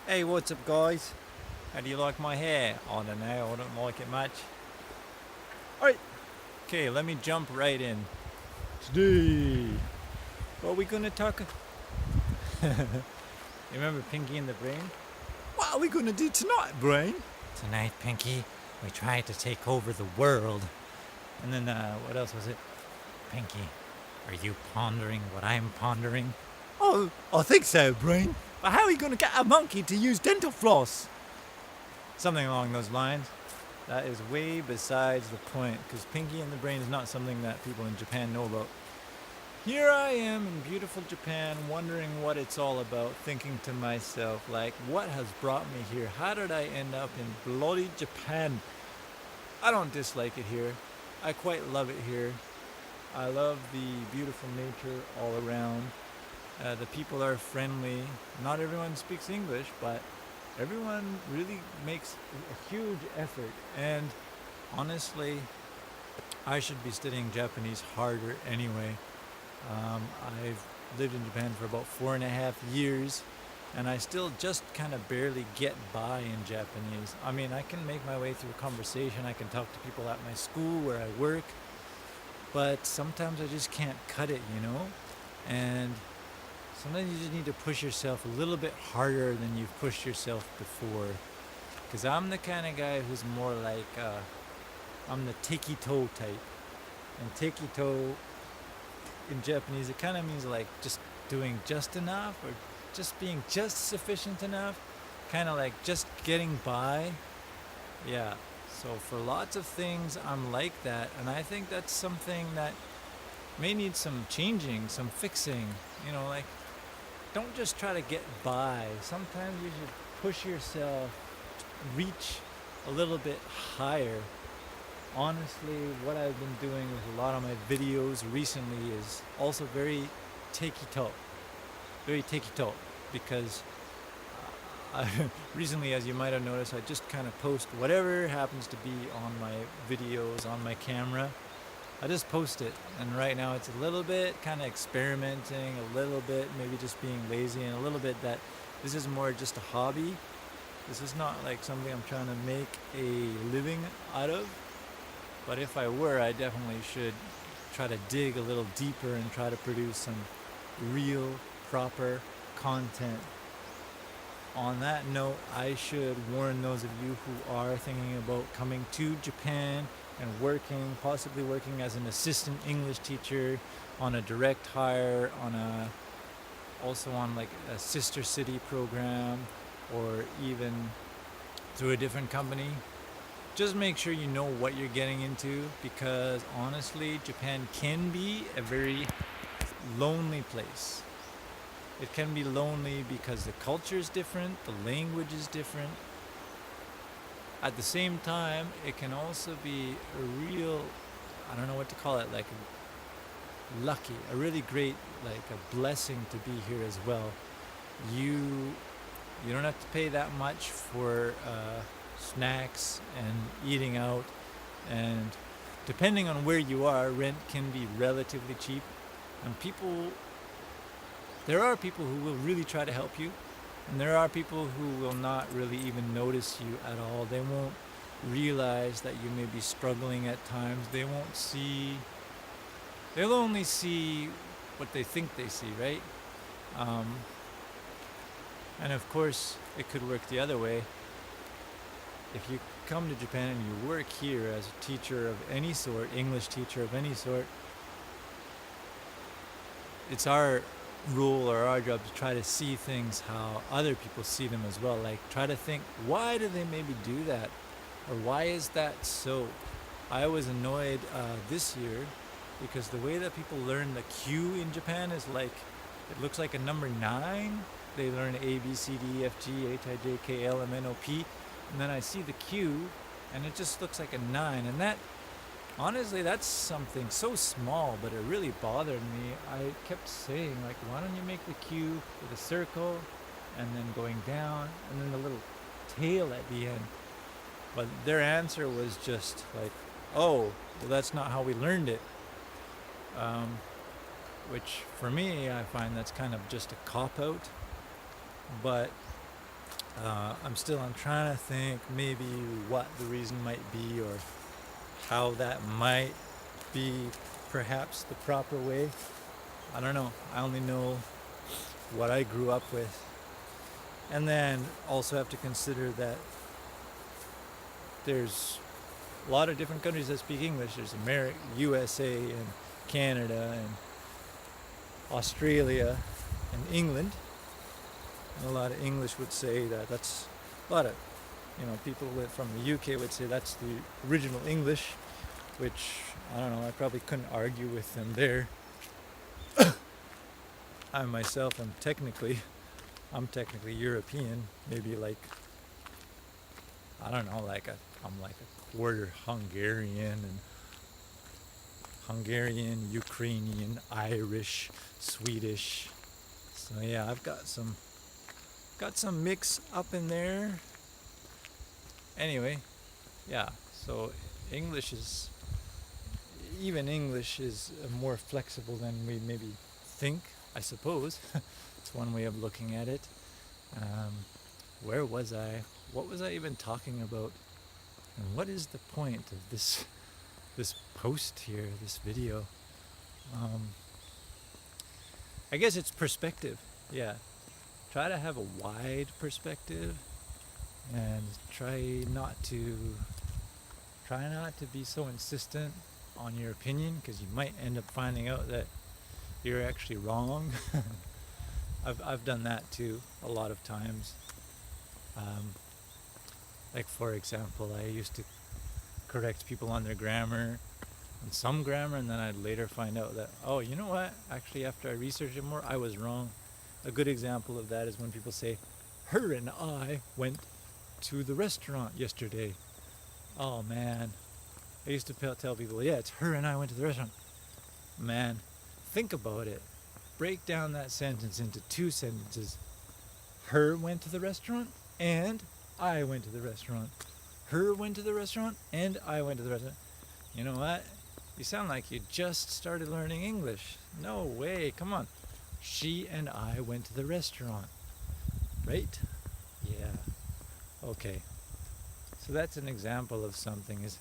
Hey, what's up, guys? How do you like my hair? I don't know, I don't like it much. Alright, okay, let me jump right in. Today, what are we gonna talk? You remember Pinky and the Brain? What are we gonna do tonight, Brain? Tonight, Pinky, we tried to take over the world. And then, what else was it? Pinky, are you pondering what I'm pondering? Oh, I think so, Brain. But how are we gonna get a monkey to use dental floss? Something along those lines. That is way besides the point, because Pinky and the Brain is not something that people in Japan know about. Here I am in beautiful Japan, wondering what it's all about, thinking to myself, like, what has brought me here? How did I end up in bloody Japan? I don't dislike it here. I quite love it here. I love the beautiful nature all around. The people are friendly. Not everyone speaks English, but everyone really makes a huge effort. And honestly, I should be studying Japanese harder anyway. I've lived in Japan for about 4.5 years, and I still just kind of barely get by in Japanese. I mean, I can make my way through a conversation, I can talk to people at my school where I work, but sometimes I just can't cut it, you know? And sometimes you just need to push yourself a little bit harder than you've pushed yourself before. Because I'm the kind of guy who's more like, I'm the tekito type. And tekito in Japanese, it kind of means like just doing just enough or just being just sufficient enough. Kind of like just getting by. Yeah. So for lots of things, I'm like that. And I think that's something that may need some changing, some fixing. You know, like, don't just try to get by. Sometimes you should push yourself, reach a little bit higher. Honestly, what I've been doing with a lot of my videos recently is also very takey-talk. Very takey-talk. Because recently, as you might have noticed, I just kind of post whatever happens to be on my videos, on my camera. I just post it, and right now it's a little bit kind of experimenting, a little bit maybe just being lazy, and a little bit that this is more just a hobby. This is not like something I'm trying to make a living out of. But if I were, I definitely should try to dig a little deeper and try to produce some real, proper content. On that note, I should warn those of you who are thinking about coming to Japan and working, possibly working as an assistant English teacher on a direct hire, also on like a sister city program, or even through a different company. Just make sure you know what you're getting into, because honestly, Japan can be a very lonely place. It can be lonely because the culture is different, the language is different. At the same time, it can also be a real, I don't know what to call it, like lucky, a really great, like a blessing to be here as well. You you don't have to pay that much for snacks and eating out, and depending on where you are, rent can be relatively cheap. And there are people who will really try to help you, and there are people who will not really even notice you at all. They won't realize that you may be struggling at times. They'll only see what they think they see, right? Um, and of course, it could work the other way. If you come to Japan and you work here as a teacher of any sort, English teacher of any sort, it's our rule or our job to try to see things how other people see them as well. Like, try to think, why do they maybe do that? Or why is that so? I was annoyed this year because the way that people learn the Q in Japan is like, it looks like a number 9. They learn A, B, C, D, E, F, G, H, I, J, K, L, M, N, O, P. And then I see the Q, and it just looks like a 9. And that, honestly, that's something so small, but it really bothered me. I kept saying, like, why don't you make the Q with a circle, and then going down, and then the little tail at the end? But their answer was just like, oh, well, that's not how we learned it. Which, for me, I find that's kind of just a cop-out. But I'm trying to think maybe what the reason might be or how that might be perhaps the proper way. I don't know. I only know what I grew up with. And then also have to consider that there's a lot of different countries that speak English. There's America, USA, and Canada, and Australia, and England. And a lot of English would say that that's a lot of, people from the UK would say that's the original English, which I don't know. I probably couldn't argue with them there. I myself am technically European, maybe like, I don't know, I'm like a quarter Hungarian, Ukrainian, Irish, Swedish. So yeah, I've got some mix up in there. Anyway, yeah, so English is more flexible than we maybe think, I suppose. It's one way of looking at it. Where was I? What was I even talking about? And what is the point of this post here, this video? I guess it's perspective. Yeah. Try to have a wide perspective and try not to be so insistent on your opinion, because you might end up finding out that you're actually wrong. I've done that too a lot of times. Like for example, I used to correct people on their grammar and some grammar, and then I'd later find out that, oh, you know what? Actually, after I researched it more, I was wrong. A good example of that is when people say, "Her and I went to the restaurant yesterday." Oh man, I used to tell people, yeah, it's her and I went to the restaurant. Man, think about it. Break down that sentence into two sentences. Her went to the restaurant and I went to the restaurant. Her went to the restaurant and I went to the restaurant. You know what? You sound like you just started learning English. No way, come on. She and I went to the restaurant. Right? Yeah. Okay. So that's an example of something, is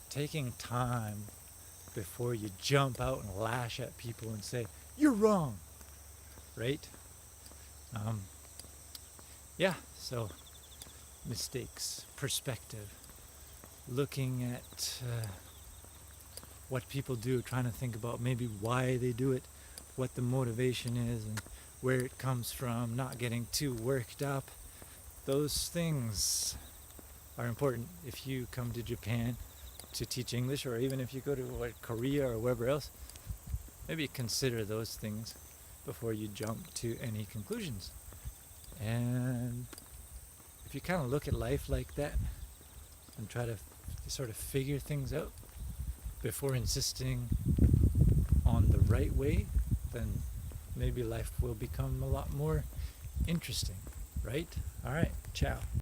taking time before you jump out and lash at people and say, "You're wrong." Right? Yeah, so mistakes, perspective, looking at what people do, trying to think about maybe why they do it, what the motivation is, and where it comes from, not getting too worked up. Those things are important if you come to Japan to teach English, or even if you go to Korea or wherever else. Maybe consider those things before you jump to any conclusions. And if you kind of look at life like that and try to sort of figure things out before insisting on the right way, then maybe life will become a lot more interesting, right? All right, ciao.